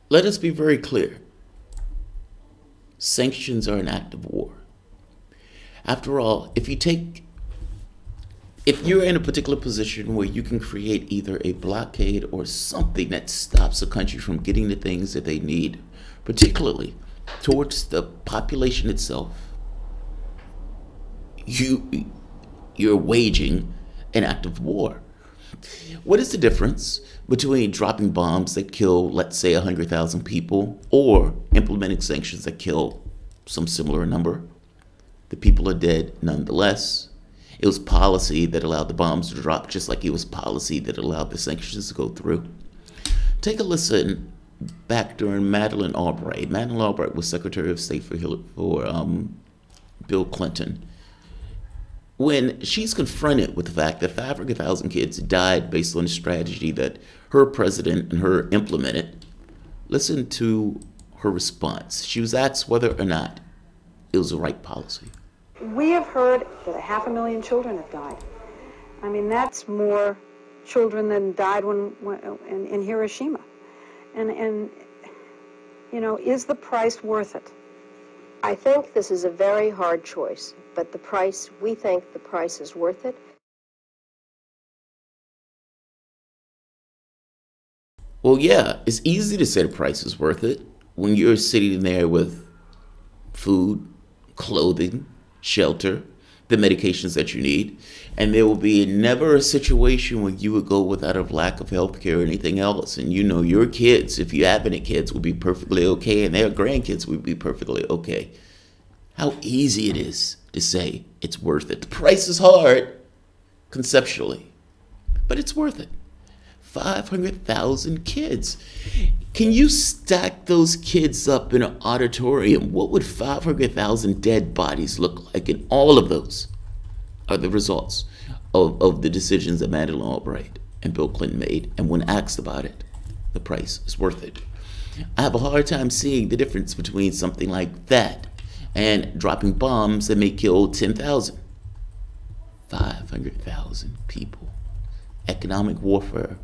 Let us be very clear. Sanctions are an act of war. After all, if you're in a particular position where you can create either a blockade or something that stops a country from getting the things that they need, particularly towards the population itself, you're waging an act of war. What is the difference between dropping bombs that kill, let's say, 100,000 people, or implementing sanctions that kill some similar number? The people are dead nonetheless. It was policy that allowed the bombs to drop, just like it was policy that allowed the sanctions to go through. Take a listen back during Madeleine Albright. Madeleine Albright was Secretary of State for Bill Clinton. When she's confronted with the fact that 500,000 kids died based on a strategy that her president and her implemented, listen to her response. She was asked whether or not it was the right policy. We have heard that 500,000 children have died. I mean, that's more children than died in Hiroshima. And you know, is the price worth it? I think this is a very hard choice, but we think the price is worth it. Well, yeah, it's easy to say the price is worth it when you're sitting there with food, clothing, shelter, the medications that you need, and there will be never a situation where you would go without a lack of health care or anything else. And you know your kids, if you have any kids, will be perfectly okay, and their grandkids will be perfectly okay. How easy it is to say it's worth it. The price is hard, conceptually, but it's worth it. 500,000 kids. Can you stack those kids up in an auditorium? What would 500,000 dead bodies look like? And all of those are the results of the decisions that Madeleine Albright and Bill Clinton made. And when asked about it, the price is worth it. I have a hard time seeing the difference between something like that and dropping bombs that may kill 10,000. 500,000 people. Economic warfare,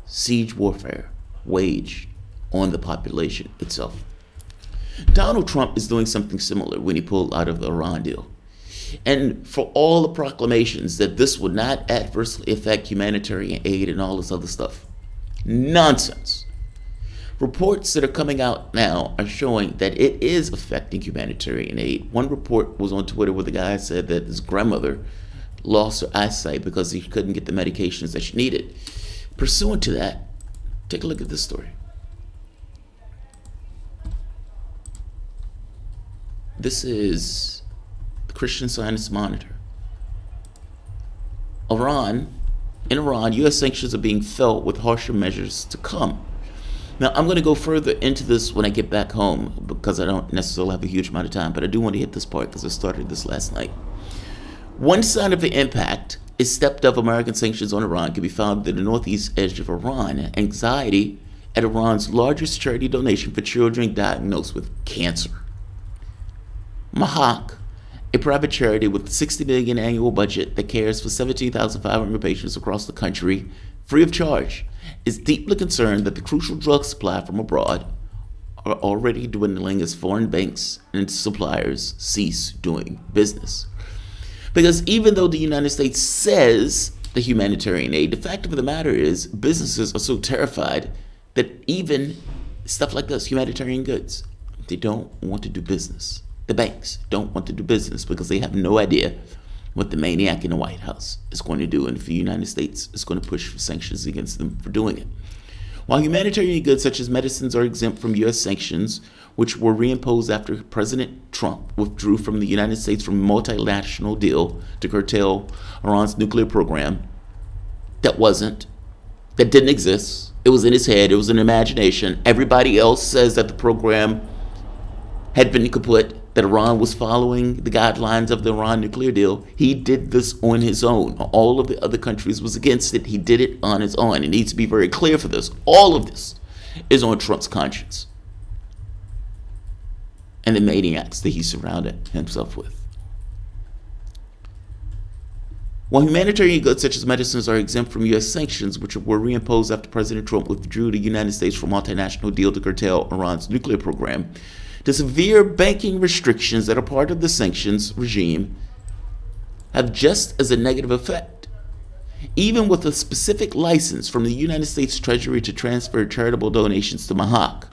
siege warfare, waged on the population itself. Donald Trump is doing something similar when he pulled out of the Iran deal. And for all the proclamations that this would not adversely affect humanitarian aid and all this other stuff, nonsense. Reports that are coming out now are showing that it is affecting humanitarian aid. One report was on Twitter where the guy said that his grandmother lost her eyesight because he couldn't get the medications that she needed. Pursuant to that, take a look at this story. This is the Christian Scientist Monitor. In Iran, U.S. sanctions are being felt with harsher measures to come. Now, I'm going to go further into this when I get back home because I don't necessarily have a huge amount of time, but I do want to hit this part because I started this last night. One sign of the impact is stepped up American sanctions on Iran can be found in the northeast edge of Iran. Anxiety at Iran's largest charity donation for children diagnosed with cancer. Mahak, a private charity with a $60 million annual budget that cares for 17,500 patients across the country free of charge, is deeply concerned that the crucial drug supply from abroad are already dwindling as foreign banks and suppliers cease doing business. Because even though the United States says the humanitarian aid, the fact of the matter is businesses are so terrified that even stuff like this, humanitarian goods, they don't want to do business. The banks don't want to do business because they have no idea what the maniac in the White House is going to do, and if the United States is going to push for sanctions against them for doing it. While humanitarian goods such as medicines are exempt from U.S. sanctions, which were reimposed after President Trump withdrew from the United States from a multilateral deal to curtail Iran's nuclear program, that didn't exist. It was in his head. It was an imagination. Everybody else says that the program had been kaput, that Iran was following the guidelines of the Iran nuclear deal. He did this on his own. All of the other countries was against it. He did it on his own. It needs to be very clear for this. All of this is on Trump's conscience and the maniacs that he surrounded himself with. While humanitarian goods such as medicines are exempt from U.S. sanctions, which were reimposed after President Trump withdrew the United States from a multinational deal to curtail Iran's nuclear program, the severe banking restrictions that are part of the sanctions regime have just as a negative effect. Even with a specific license from the United States Treasury to transfer charitable donations to Mahak,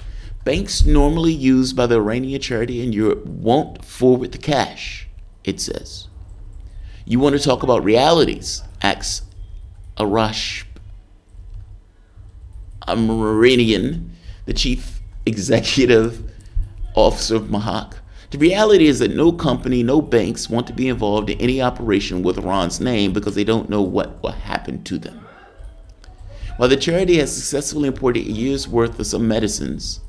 banks normally used by the Iranian charity in Europe won't forward the cash, it says. You want to talk about realities, asks Arash Amaranian, the chief executive officer of Mahak. The reality is that no company, no banks want to be involved in any operation with Iran's name because they don't know what will happen to them. While the charity has successfully imported a year's worth of some medicines,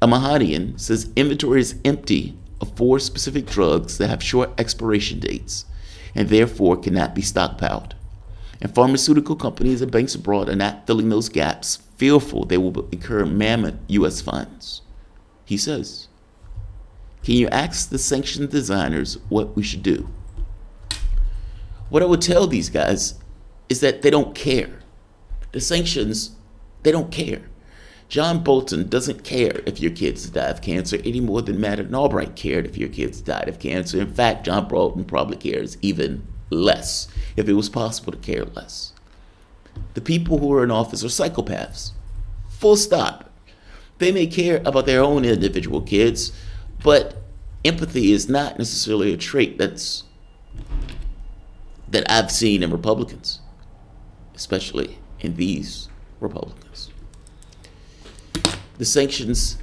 a Mahadian says inventory is empty of 4 specific drugs that have short expiration dates and therefore cannot be stockpiled. And pharmaceutical companies and banks abroad are not filling those gaps, fearful they will incur mammoth U.S. funds. He says, can you ask the sanction designers what we should do? What I would tell these guys is that they don't care. The sanctions, they don't care. John Bolton doesn't care if your kids die of cancer any more than Madeleine Albright cared if your kids died of cancer. In fact, John Bolton probably cares even less, if it was possible to care less. The people who are in office are psychopaths. Full stop. They may care about their own individual kids, but empathy is not necessarily a trait that I've seen in Republicans, especially in these Republicans. The sanctions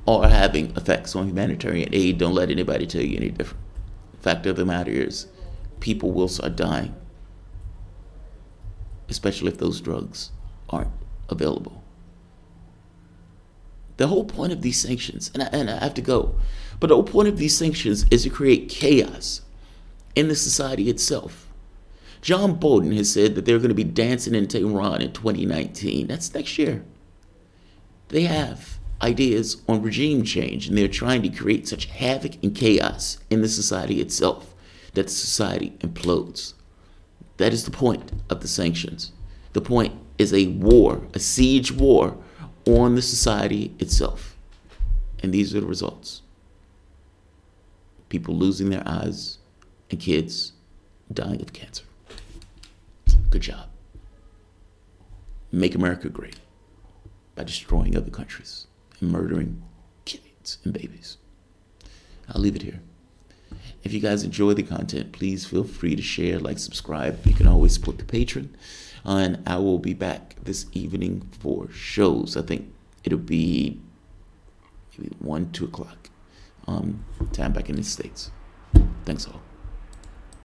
are having effects on humanitarian aid. Don't let anybody tell you any different. The fact of the matter is, people will start dying, especially if those drugs aren't available. The whole point of these sanctions, and I have to go, but the whole point of these sanctions is to create chaos in the society itself. John Bolton has said that they're going to be dancing in Tehran in 2019. That's next year. They have ideas on regime change, and they're trying to create such havoc and chaos in the society itself that the society implodes. That is the point of the sanctions. The point is a war, a siege war on the society itself. And these are the results. People losing their eyes and kids dying of cancer. Good job. Make America great by destroying other countries and murdering kids and babies. I'll leave it here. If you guys enjoy the content, please feel free to share, like, subscribe. You can always support the patron. And I will be back this evening for shows. I think it'll be maybe 1, 2 o'clock. Time back in the States. Thanks all.